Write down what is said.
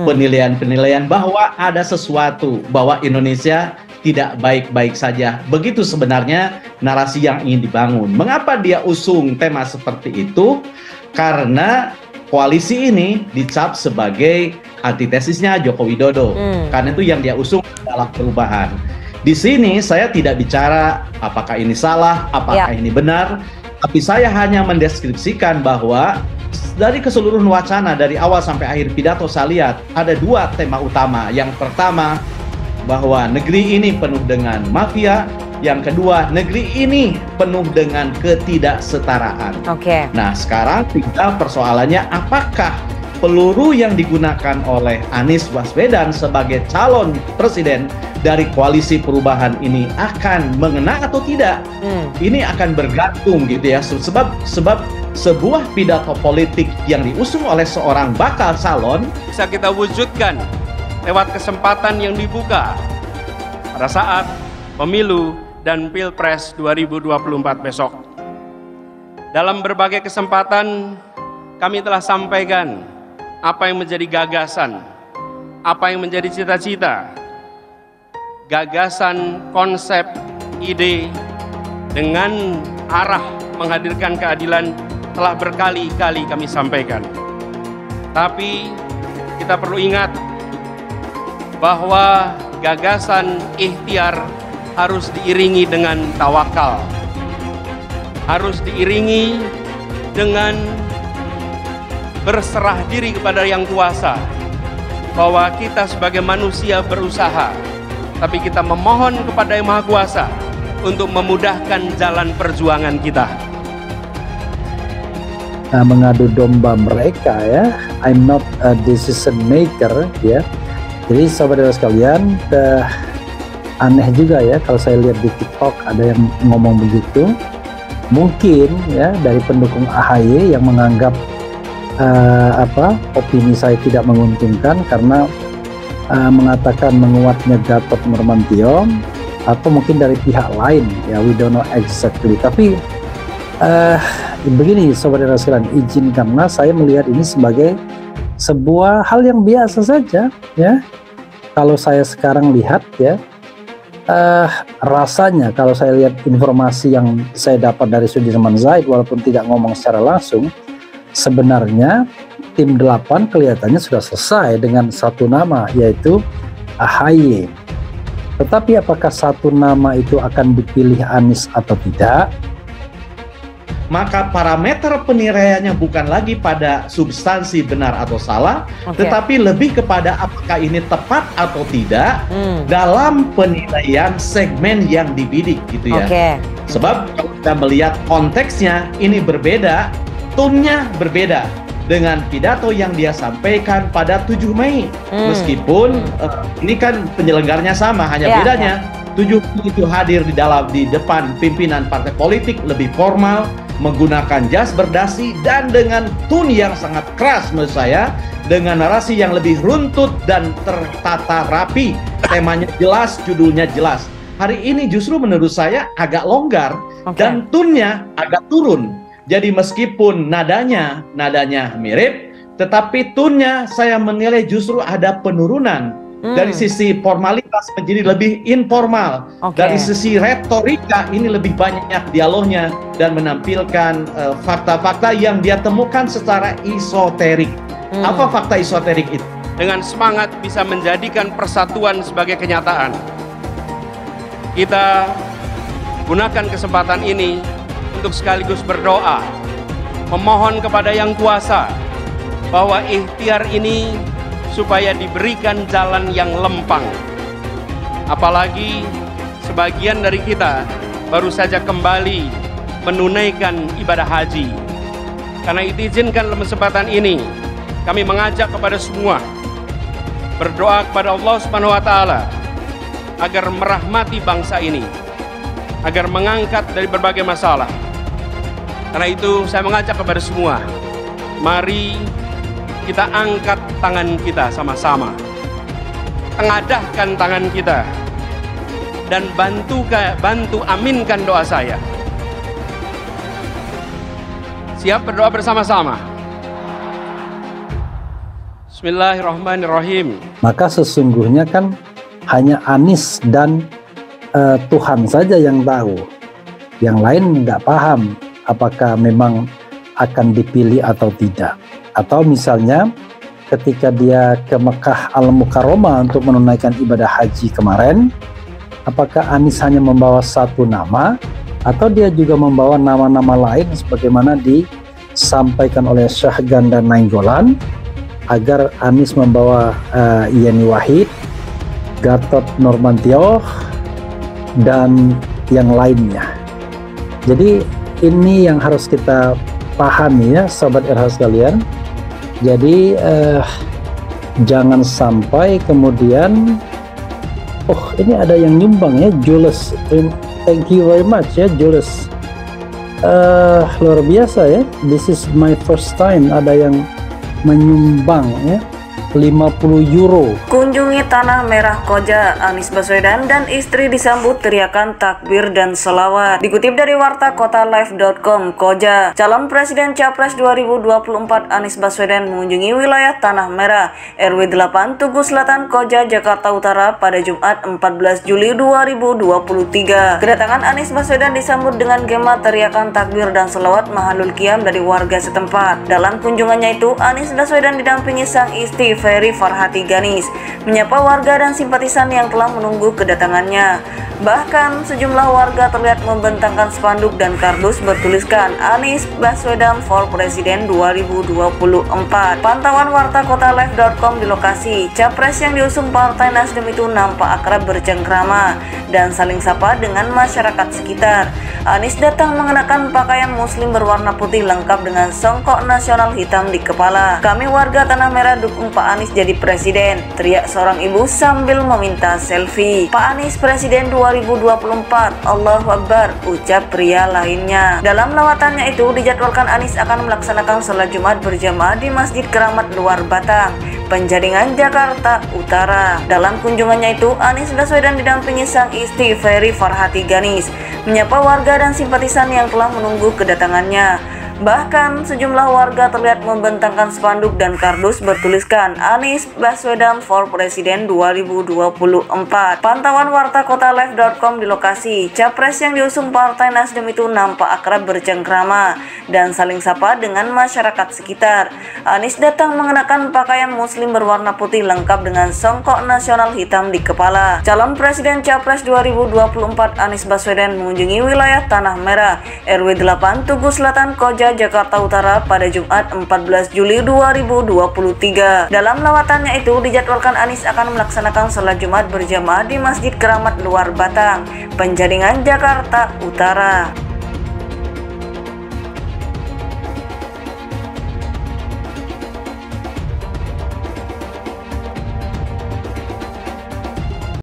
penilaian-penilaian bahwa ada sesuatu, bahwa Indonesia tidak baik-baik saja. Begitu sebenarnya narasi yang ingin dibangun. Mengapa dia usung tema seperti itu? Karena koalisi ini dicap sebagai antitesisnya Joko Widodo. Karena itu yang dia usung adalah perubahan. Di sini saya tidak bicara apakah ini salah, apakah ini benar, tapi saya hanya mendeskripsikan bahwa dari keseluruhan wacana dari awal sampai akhir pidato saya lihat ada dua tema utama. Yang pertama, bahwa negeri ini penuh dengan mafia. Yang kedua, negeri ini penuh dengan ketidaksetaraan. Nah, sekarang tinggal persoalannya apakah peluru yang digunakan oleh Anies Baswedan sebagai calon presiden dari koalisi perubahan ini akan mengena atau tidak? Ini akan bergantung gitu ya. Sebab sebuah pidato politik yang diusung oleh seorang bakal calon bisa kita wujudkan lewat kesempatan yang dibuka pada saat pemilu dan Pilpres 2024 besok. Dalam berbagai kesempatan kami telah sampaikan apa yang menjadi gagasan, apa yang menjadi cita-cita, gagasan, konsep, ide dengan arah menghadirkan keadilan telah berkali-kali kami sampaikan. Tapi kita perlu ingat bahwa gagasan ikhtiar harus diiringi dengan tawakal, harus diiringi dengan berserah diri kepada Yang Kuasa, bahwa kita sebagai manusia berusaha, tapi kita memohon kepada Yang Maha Kuasa untuk memudahkan jalan perjuangan kita. Mengadu domba mereka ya, I'm not a decision maker ya. Jadi saudara sekalian, aneh juga ya kalau saya lihat di TikTok ada yang ngomong begitu. Mungkin ya dari pendukung AHY yang menganggap opini saya tidak menguntungkan karena mengatakan menguatnya Gatot Nurmantio, atau mungkin dari pihak lain ya, we don't know exactly. Tapi begini saudara sekalian, izinkanlah saya melihat ini sebagai sebuah hal yang biasa saja ya. Kalau saya sekarang lihat ya, rasanya kalau saya lihat informasi yang saya dapat dari Sudirman Said, walaupun tidak ngomong secara langsung, sebenarnya tim 8 kelihatannya sudah selesai dengan satu nama, yaitu AHY. Tetapi apakah satu nama itu akan dipilih Anies atau tidak? Maka parameter penilaiannya bukan lagi pada substansi benar atau salah, tetapi lebih kepada apakah ini tepat atau tidak dalam penilaian segmen yang dibidik gitu ya. Sebab kalau kita melihat konteksnya ini berbeda, tone-nya berbeda dengan pidato yang dia sampaikan pada 7 Mei. Meskipun ini kan penyelenggaranya sama, hanya bedanya 7 Mei itu hadir di depan pimpinan partai politik lebih formal, menggunakan jas berdasi dan dengan tone yang sangat keras menurut saya, dengan narasi yang lebih runtut dan tertata rapi, temanya jelas, judulnya jelas. Hari ini justru menurut saya agak longgar dan tone-nya agak turun. Jadi meskipun nadanya mirip, tetapi tone-nya saya menilai justru ada penurunan. Dari sisi formalitas menjadi lebih informal. Dari sisi retorika ini lebih banyak dialognya dan menampilkan fakta-fakta yang dia temukan secara esoterik. Apa fakta esoterik itu? Dengan semangat bisa menjadikan persatuan sebagai kenyataan. Kita gunakan kesempatan ini untuk sekaligus berdoa, memohon kepada Yang Kuasa bahwa ikhtiar ini supaya diberikan jalan yang lempang. Apalagi sebagian dari kita baru saja kembali menunaikan ibadah haji. Karena itu izinkan dalam kesempatan ini kami mengajak kepada semua berdoa kepada Allah Subhanahu wa taala agar merahmati bangsa ini, agar mengangkat dari berbagai masalah. Karena itu saya mengajak kepada semua, mari kita angkat tangan kita sama-sama, tengadahkan tangan kita, dan bantu aminkan doa saya. Siap berdoa bersama-sama? Bismillahirrahmanirrahim. Maka sesungguhnya kan hanya Anies dan Tuhan saja yang tahu. Yang lain nggak paham apakah memang akan dipilih atau tidak. Atau misalnya ketika dia ke Mekah Al-Mukarramah untuk menunaikan ibadah haji kemarin, apakah Anies hanya membawa satu nama atau dia juga membawa nama-nama lain sebagaimana disampaikan oleh Syahganda Nainggolan, agar Anies membawa Yeni Wahid, Gatot Nurmantio, dan yang lainnya. Jadi ini yang harus kita pahami ya Sobat RH sekalian. Jadi jangan sampai kemudian ini ada yang nyumbang ya, Jules. Thank you very much ya Jules. Luar biasa ya. This is my first time ada yang menyumbang ya 50 euro. Kunjungi Tanah Merah Koja, Anies Baswedan dan istri disambut teriakan takbir dan selawat. Dikutip dari warta kotalive.com, Koja, calon presiden Capres 2024 Anies Baswedan mengunjungi wilayah Tanah Merah, RW 8 Tugu Selatan, Koja, Jakarta Utara pada Jumat 14 Juli 2023. Kedatangan Anies Baswedan disambut dengan gema teriakan takbir dan selawat mahalul qiyam dari warga setempat. Dalam kunjungannya itu, Anies Baswedan didampingi sang istri Ferry Farhati Ganis, menyapa warga dan simpatisan yang telah menunggu kedatangannya. Bahkan sejumlah warga terlihat membentangkan spanduk dan kardus bertuliskan Anies Baswedan for Presiden 2024. Pantauan warta kotalive.com di lokasi, capres yang diusung Partai Nasdem itu nampak akrab bercengkrama dan saling sapa dengan masyarakat sekitar. Anies datang mengenakan pakaian muslim berwarna putih lengkap dengan songkok nasional hitam di kepala. Kami warga Tanah Merah dukung Pak Anies jadi presiden, teriak seorang ibu sambil meminta selfie. Pak Anies presiden 2024, Allahu Akbar, ucap pria lainnya. Dalam lawatannya itu dijadwalkan Anies akan melaksanakan sholat Jumat berjamaah di Masjid Keramat Luar Batang, Penjaringan, Jakarta Utara. Dalam kunjungannya itu, Anies Baswedan didampingi sang istri Ferry Farhati Ganis, menyapa warga dan simpatisan yang telah menunggu kedatangannya. Bahkan sejumlah warga terlihat membentangkan spanduk dan kardus bertuliskan Anies Baswedan for Presiden 2024. Pantauan warta kotalive.com di lokasi, capres yang diusung Partai Nasdem itu nampak akrab bercengkrama dan saling sapa dengan masyarakat sekitar. Anies datang mengenakan pakaian muslim berwarna putih lengkap dengan songkok nasional hitam di kepala. Calon Presiden Capres 2024 Anies Baswedan mengunjungi wilayah Tanah Merah, RW 8 Tugu Selatan, Koja, Jakarta Utara pada Jumat 14 Juli 2023. Dalam lawatannya itu dijadwalkan Anies akan melaksanakan sholat Jumat berjamaah di Masjid Keramat Luar Batang, Penjaringan, Jakarta Utara.